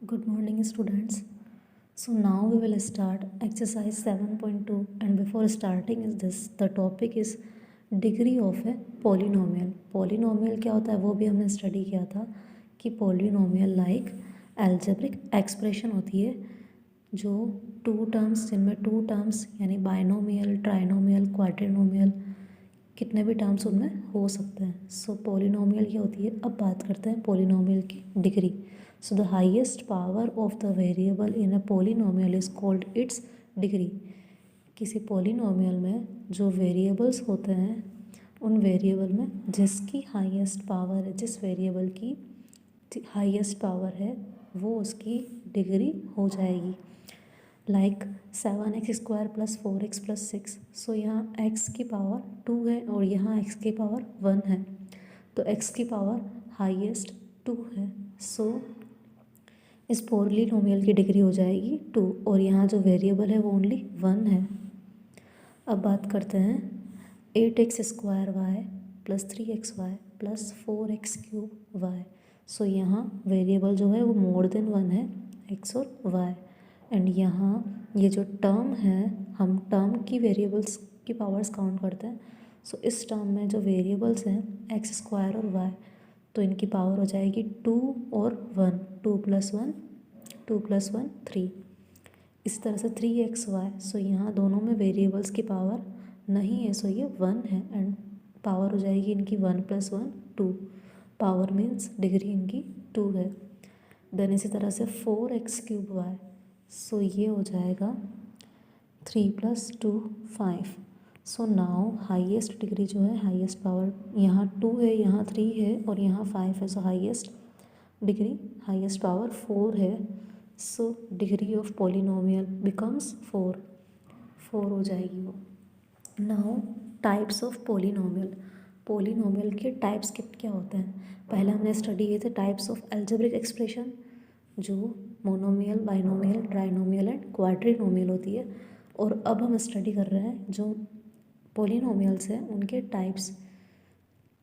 Good morning, students. So now we will start exercise 7.2, and before starting is this, the topic is degree of a polynomial. Polynomial क्या होता है वो भी हमने study किया था कि polynomial like algebraic expression होती है जो टू टर्म्स, जिनमें टू टर्म्स यानी बाइनोमियल, ट्राइनोमियल, क्वाड्रिनोमियल कितने भी टर्म्स उनमें हो सकते हैं. सो पॉलिनोमियल क्या होती है. अब बात करते हैं पॉलिनोमियल की degree. So the highest power of the variable in a polynomial is called its degree. किसी पॉलिनोमियल में जो वेरिएबल्स होते हैं उन वेरिएबल में जिसकी हाईएस्ट पावर है, जिस वेरिएबल की हाईएस्ट पावर है वो उसकी डिग्री हो जाएगी. Like 7x² + 4x + 6. सो यहाँ x की पावर 2 है और यहाँ x की पावर 1 है, तो x की पावर हाईएस्ट 2 है. सो इस पॉलिनोमियल की डिग्री हो जाएगी 2 और यहाँ जो वेरिएबल है वो ओनली 1 है. अब बात करते हैं 8x² y + 3xy + 4x³ y. सो यहाँ वेरिएबल जो है वो मोर देन 1 है, x और y. एंड यहाँ ये जो टर्म है, हम टर्म की वेरिएबल्स की पावर्स काउंट करते हैं. सो इस टर्म में जो वेरिएबल्स हैं x² और y, तो इनकी पावर हो जाएगी 2 और 1. 2 + 1 2 + 1 3. इस तरह से 3xy. सो यहाँ दोनों में वेरिएबल्स की पावर नहीं है, सो ये 1 है एंड पावर हो जाएगी इनकी 1 + 1 2. पावर मीन्स डिग्री इनकी 2 है. देन इसी तरह से 4x³ y. सो ये हो जाएगा 3 + 2 5. सो नाउ हाईएस्ट डिग्री जो है, हाईएस्ट पावर यहाँ 2 है, यहाँ 3 है और यहाँ 5 है. सो हाईएस्ट डिग्री, हाईएस्ट पावर 4 है. So degree of polynomial becomes 4 हो जाएगी वो. Now types of polynomial. Polynomial के टाइप्स क्या होते हैं. पहले हमने स्टडी किए थे टाइप्स ऑफ एल्जेब्रिक एक्सप्रेशन, जो मोनोमियल, बाइनोमियल, ट्राइनोमियल एंड क्वाड्रिनोमियल होती है. और अब हम स्टडी कर रहे हैं जो पॉलिनोमियल्स हैं उनके टाइप्स.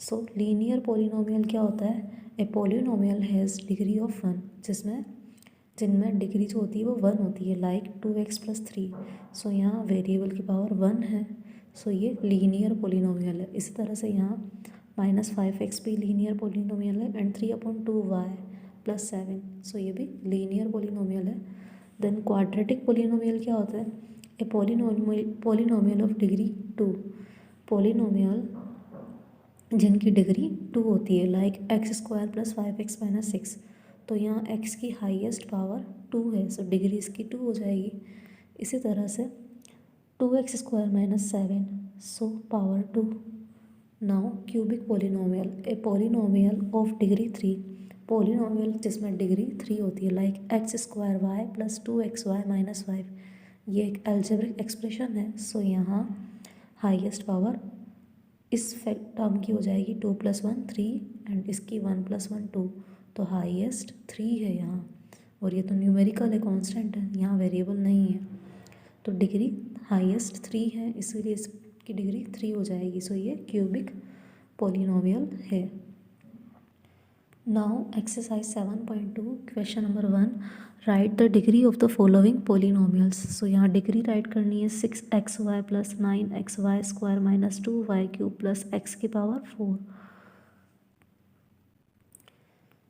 सो लीनियर पॉलिनोमियल क्या होता है. A polynomial has degree of 1, जिनमें डिग्री जो होती है वो 1 होती है. Like 2x + 3. सो यहाँ वेरिएबल की पावर 1 है, सो ये लीनियर पॉलिनोमियल है. इसी तरह से यहाँ -5x भी लीनियर पॉलिनोमियल है एंड 3/2y + 7. सो ये भी लीनियर पॉलिनोमियल है. देन क्वाड्रेटिक पॉलिनोमियल क्या होता है. A polynomial of degree 2. Polynomial जिनकी डिग्री 2 होती है, लाइक x² + 5x - 6. तो यहाँ x की हाईएस्ट पावर 2 है, सो डिग्री इसकी 2 हो जाएगी. इसी तरह से 2x² - 7. So power 2. Now cubic polynomial. A polynomial of degree 3. Polynomial जिसमें डिग्री 3 होती है, लाइक x² y + 2xy - 5. ये एक अलजेब्रिक एक्सप्रेशन है. सो यहाँ हाईएस्ट पावर इस टर्म की हो जाएगी 2 + 1 3 एंड इसकी 1 + 1 2. तो हाईएस्ट 3 है यहाँ, और ये तो न्यूमेरिकल है, कांस्टेंट है, यहाँ वेरिएबल नहीं है. तो डिग्री हाईएस्ट 3 है, इसीलिए इसकी डिग्री 3 हो जाएगी. सो ये क्यूबिक पॉलिनोमियल है. Now exercise 7.2 question number 1. Write the degree of the following polynomials. So यहाँ डिग्री राइट करनी है 6xy + 9xy² - 2y³ + x की पावर 4.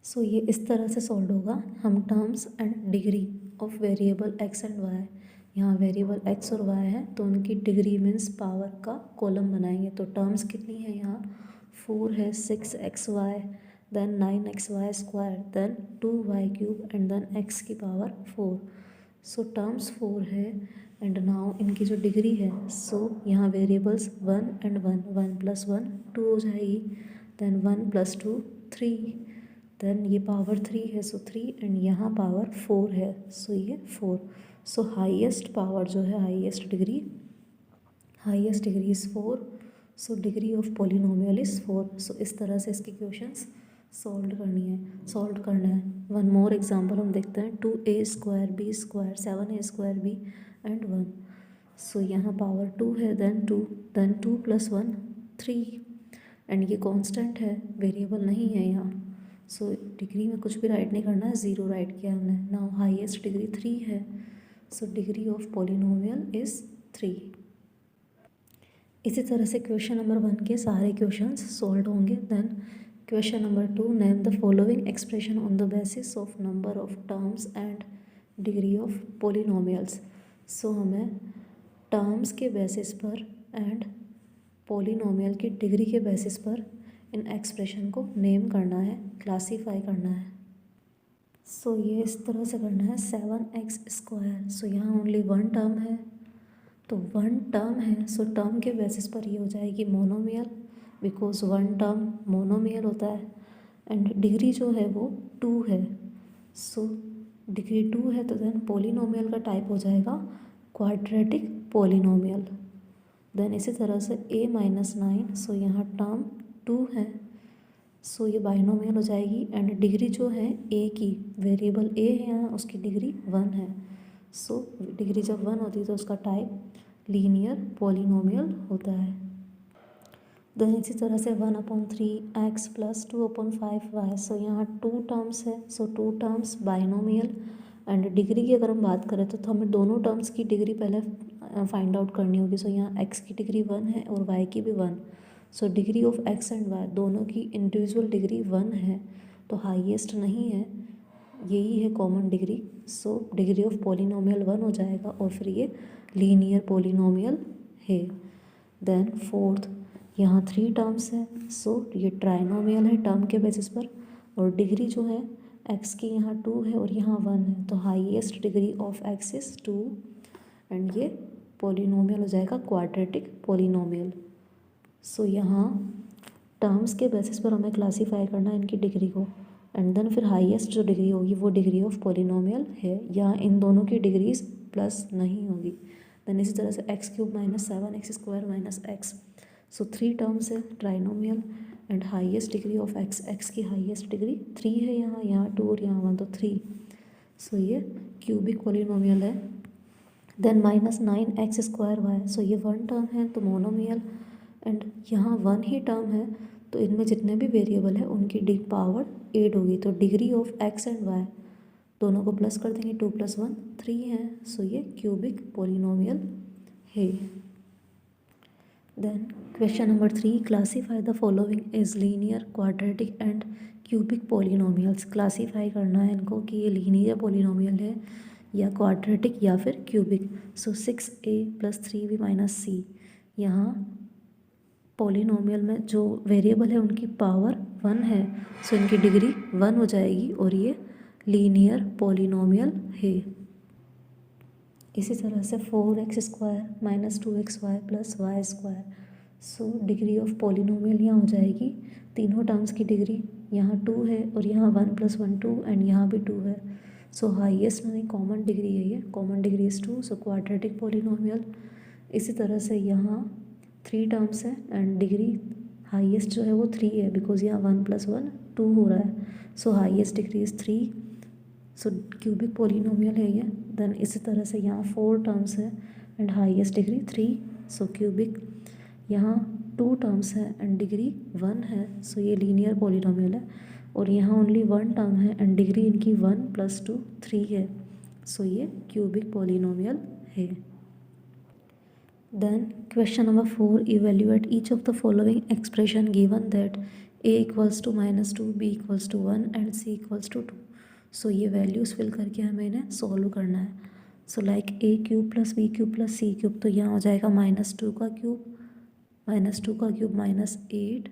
सो ये इस तरह से सॉल्व होगा. हम terms and degree of variable x and y, यहाँ वेरिएबल x और y है तो उनकी डिग्री मीन्स पावर का कॉलम बनाएंगे. तो टर्म्स कितनी है यहाँ 4 है, 6xy, then 9xy², then 2y³ and then x की पावर 4. सो टर्म्स 4 है एंड नाउ इनकी जो डिग्री है, सो यहाँ वेरिएबल्स 1 एंड 1, 1 + 1 2 हो जाएगी. देन 1 + 2 3, देन ये पावर 3 है, सो 3 एंड यहाँ पावर 4 है, सो ये 4. सो हाईएस्ट पावर जो है, highest degree is 4. So degree of polynomial is 4. सो इस तरह से इसकी क्वेश्चंस सॉल्व करना है. वन मोर एग्जांपल हम देखते हैं. 2a² b² 7a² b and 1. सो यहाँ पावर 2 है, देन 2 + 1 3 एंड ये कांस्टेंट है, वेरिएबल नहीं है यहाँ. सो डिग्री में कुछ भी राइट नहीं करना है, 0 राइट किया हमने. नाउ हाईएस्ट डिग्री 3 है, so degree of polynomial is 3. इसी तरह से क्वेश्चन नंबर 1 के सारे क्वेश्चंस सॉल्व होंगे. Then question number 2, name the following expression on the basis of number of terms and degree of polynomials. So हमें terms के basis पर एंड पॉलिनोमियल की डिग्री के बेसिस पर इन एक्सप्रेशन को नेम करना है, क्लासीफाई करना है. सो ये इस तरह से करना है 7x². सो यहाँ ओनली वन टर्म है, तो वन टर्म है, सो टर्म के बेसिस पर ये हो जाएगी monomial, because one term monomial होता है. एंड डिग्री जो है वो 2 है, सो डिग्री 2 है, तो देन पॉलिनोमियल का टाइप हो जाएगा क्वाड्रेटिक पॉलिनोमियल. देन इसी तरह से a-9, सो यहाँ टर्म 2 है, सो ये बाइनोमियल हो जाएगी. एंड डिग्री जो है a की, वेरिएबल a है यहाँ, उसकी डिग्री 1 है. सो डिग्री जब 1 होती है तो उसका टाइप लीनियर पॉलिनोमियल होता है. देन इसी तरह से 1/3x प्लस 2/5y. सो यहाँ 2 टर्म्स है, सो 2 टर्म्स बाइनोमियल. एंड डिग्री की अगर हम बात करें तो हमें दोनों टर्म्स की डिग्री पहले फाइंड आउट करनी होगी. सो यहाँ x की डिग्री 1 है और y की भी 1. सो degree of x and y दोनों की इंडिविजुअल डिग्री 1 है, तो हाईएस्ट नहीं है, यही है common degree. So degree of polynomial 1 हो जाएगा और फिर ये लीनियर पॉलिनोमियल है. देन फोर्थ, यहाँ 3 टर्म्स है, सो ये ट्राइनोमियल है टर्म के बेसिस पर. और डिग्री जो है x की यहाँ 2 है और यहाँ 1 है, तो highest degree of x is 2. And ये पॉलिनोमियल हो जाएगा क्वाड्रेटिक पॉलिनोमियल. सो यहाँ टर्म्स के बेसिस पर हमें क्लासीफाई करना है इनकी डिग्री को. एंड देन फिर हाईएस्ट जो डिग्री होगी वो डिग्री ऑफ पॉलिनोमियल है. यहाँ इन दोनों की डिग्रीज प्लस नहीं होगी. देन इसी तरह से x³ - 7x² - x. सो 3 टर्म्स है, trinomial. And highest degree of x की हाईएस्ट डिग्री 3 है, यहाँ 2 और यहाँ 1, तो 3. सो ये क्यूबिक पॉलिनोमियल है. Then -9x²y. सो ये 1 टर्म है तो मोनोमियल. एंड यहाँ 1 ही टर्म है, तो इनमें जितने भी वेरिएबल है उनकी पावर 8 होगी. तो degree of x and y दोनों को प्लस कर देंगे, 2 + 1 3 है. सो ये क्यूबिक पॉलिनोमियल है. Then question number 3, classify the following as linear, quadratic and cubic polynomials. Classify करना है इनको कि ये लीनियर पॉलिनोमियल है या क्वाड्रेटिक या फिर क्यूबिक. सो 6a + 3b - c. यहाँ पॉलिनोमियल में जो वेरिएबल है उनकी पावर 1 है, सो इनकी डिग्री 1 हो जाएगी और ये लीनियर पॉलिनोमियल है. इसी तरह से 4x² - 2xy + y². So degree of polynomial यहाँ हो जाएगी, तीनों टर्म्स की डिग्री यहाँ 2 है और यहाँ 1 + 1 2 एंड यहाँ भी 2 है. सो हाईएस्ट नहीं, कॉमन डिग्री है ये, common degree is 2. So quadratic polynomial. इसी तरह से यहाँ 3 टर्म्स है एंड डिग्री हाईएस्ट जो है वो 3 है, बिकॉज यहाँ 1 + 1 2 हो रहा है. सो highest degree is 3. So cubic polynomial है ये. देन इसी तरह से यहाँ 4 टर्म्स है and highest degree 3. So cubic. यहाँ 2 टर्म्स है एंड डिग्री 1 है, सो ये लीनियर पॉलिनोमियल है. और यहाँ ओनली 1 टर्म है एंड डिग्री इनकी 1 + 2 3 है, सो ये क्यूबिक पॉलिनोमियल है. Then question number 4, evaluate each of the following expression given that a = -2, b = 1 and c = 2. So ये वैल्यूज़ फिल करके हमें इन्हें सॉल्व करना है. So like a³ + b³ + c³, तो यहाँ हो जाएगा -2 का क्यूब -8.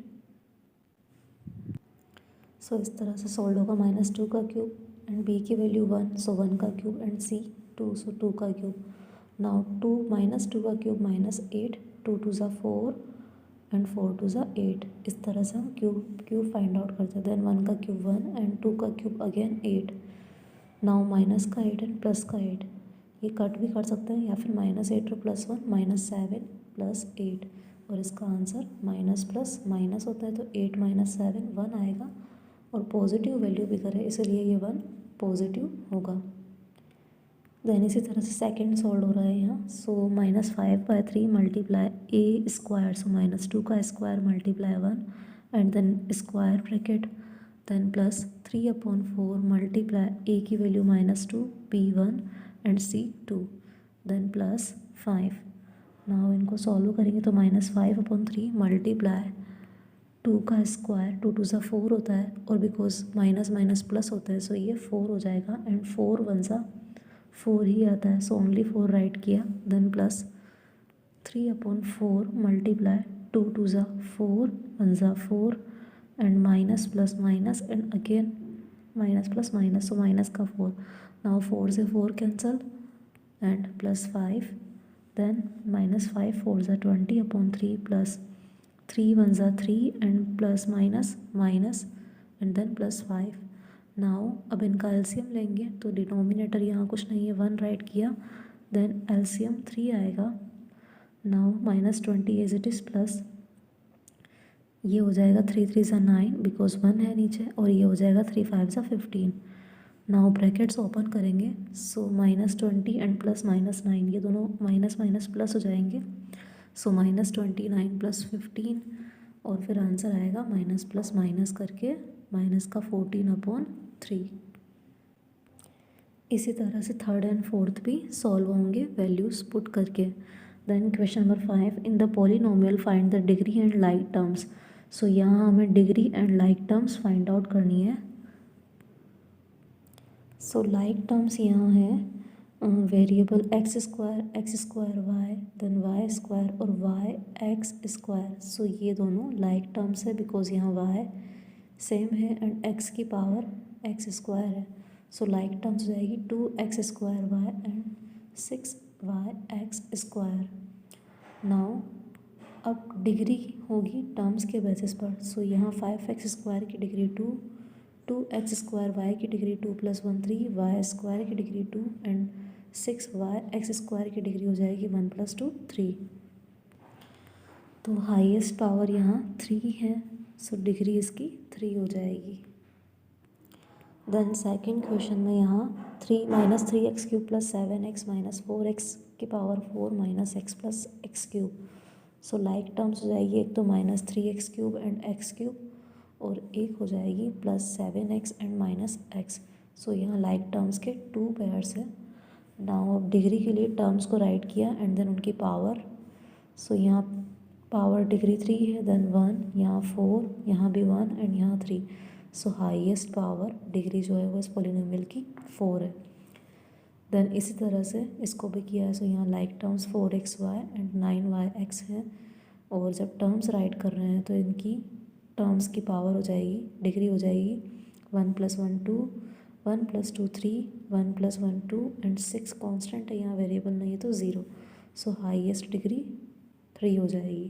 सो इस तरह से सॉल्व होगा, -2 का क्यूब एंड b की वैल्यू 1, सो 1 का क्यूब एंड c 2, सो 2 का क्यूब. नाउ 2 -2 का क्यूब -8, 2 2 ज़ा 4 एंड 4 2 ज़ा 8. इस तरह से हम क्यूब फाइंड आउट करते हैं. देन 1 का क्यूब 1 एंड 2 का क्यूब अगेन 8. नाउ माइनस का 8 एंड प्लस का 8, ये कट भी कर सकते हैं या फिर -8 और +1 -7 + 8. और इसका आंसर माइनस प्लस माइनस होता है, तो 8 - 7 1 आएगा. और पॉजिटिव वैल्यू भी करे, इसलिए ये 1 पॉजिटिव होगा. देन इसी तरह से सेकंड सॉल्व हो रहा है यहाँ. सो -5/3 मल्टीप्लाई a², सो -2 का square multiply 1 and then square bracket then plus 3/4 multiply a की वैल्यू -2 B1 एंड C2 देन प्लस 5। नाउ इनको सॉल्व करेंगे तो -5/3 मल्टीप्लाई 2 का स्क्वायर 2 2 4 होता है और बिकॉज माइनस माइनस प्लस होता है सो ये 4 हो जाएगा एंड 4 1 4 ही आता है सो ओनली 4 राइट किया then plus 3/4 multiply 2 2 4 1 4 and minus plus minus and again minus plus minus so minus का 4। नाउ 4 से 4 cancel and plus 5 then -5 4 20/3 plus 3 1 3 and plus minus minus and then plus 5। Now अब इनका LCM लेंगे तो denominator यहाँ कुछ नहीं है 1 राइट किया देन एलसीएम 3 आएगा। Now -20 as it is plus ये हो जाएगा 3 3 9 बिकॉज 1 है नीचे और ये हो जाएगा 3 5 15। नाउ ब्रैकेट्स ओपन करेंगे सो -20 एंड प्लस -9 ये दोनों माइनस माइनस प्लस हो जाएंगे सो -29 प्लस 15 और फिर आंसर आएगा माइनस प्लस माइनस करके माइनस का 14/3। इसी तरह से थर्ड एंड फोर्थ भी सॉल्व होंगे वैल्यूज़ पुट करके। Then question number 5 in the polynomial find the degree and like terms. So यहाँ हमें degree and like terms find out करनी है। सो लाइक टर्म्स यहाँ है variable x² y then y² और y(x²। सो ये दोनों लाइक टर्म्स है बिकॉज यहाँ y सेम है एंड x की पावर x² है सो लाइक टर्म्स हो जाएगी 2x² y and 6y(x²। Now अब डिग्री होगी टर्म्स के बेसिस पर सो यहाँ 5x² की डिग्री 2x² y की डिग्री 2 + 1 3y² की डिग्री 2 एंड 6y(x² की डिग्री हो जाएगी 1 + 2 3। तो हाईएस्ट पावर यहाँ 3 है सो डिग्री इसकी 3 हो जाएगी। देन सेकंड क्वेश्चन में यहाँ 3-3x³ + 7x - 4x की power 4 - x + x³ so like terms हो जाएगी एक तो -3x³ एंड x³ और एक हो जाएगी +7x एंड -x। सो यहाँ लाइक टर्म्स के 2 पेयर्स है। नाउ अब डिग्री के लिए टर्म्स को राइट किया एंड देन उनकी पावर सो यहाँ पावर डिग्री 3 है देन 1 यहाँ 4 यहाँ भी 1 एंड यहाँ 3 सो हाईएस्ट पावर डिग्री जो है वो इस पॉलिनोमियल की 4 है। देन इसी तरह से इसको भी किया है सो यहाँ like terms 4xy and 9yx है और जब टर्म्स राइट कर रहे हैं तो इनकी टर्म्स की पावर हो जाएगी डिग्री हो जाएगी 1 + 1 2 1 + 2 3 1 + 1 2 एंड 6 कांस्टेंट है यहाँ वेरिएबल नहीं है तो 0 सो हाईएस्ट डिग्री 3 हो जाएगी।